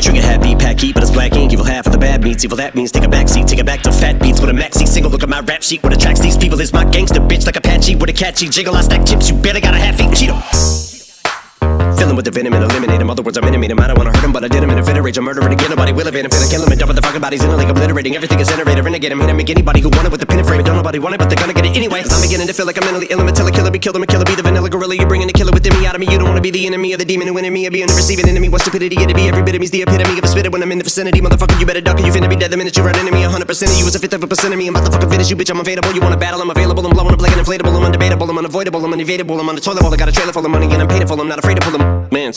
Trigger happy, pack heat, but it's black ink. Evil half of the bad meats. Evil that means take a backseat, take it back to fat beats with a maxi single. Look at my rap sheet. What attracts these people is my gangster bitch like Apache with a catchy jiggle. I stack chips, you better got a half-eaten Cheeto. Fill him with the venom and eliminate him. Other words, I'm intimate him. I don't wanna hurt him, but I did him in a fit of rage. I'm murdering again, nobody will evade him. Finna kill him and dump the fucking bodies in a lake, obliterating everything is generated. Renegade him, hit him, make anybody who want it with the pin and frame. Don't nobody want it, but they're gonna get it anyway. Cause I'm beginning to feel like I'm mentally ill. I'm a killer, be killed, I'm a killer, be the vanilla gorilla. You're bringing the killer within me out of me. You don't wanna be the enemy of the demon who in me. Or being the receiving enemy. What stupidity it'd be. Every bit of me's the epitome of a spitter when I'm in the vicinity. Motherfucker, you better duck or you finna be dead the minute you run into me. 100% of you is a fifth of a percent of me. I'm about to fucking finish you, bitch. I'm available. You wanna battle? I'm available. I'm blowing up like an inflatable. I'm undebatable. I'm unavoidable. I'm unevadable. I'm on the toilet bowl. I got a trailer full of money and I'm paid for. I'm not afraid to pull them. Man,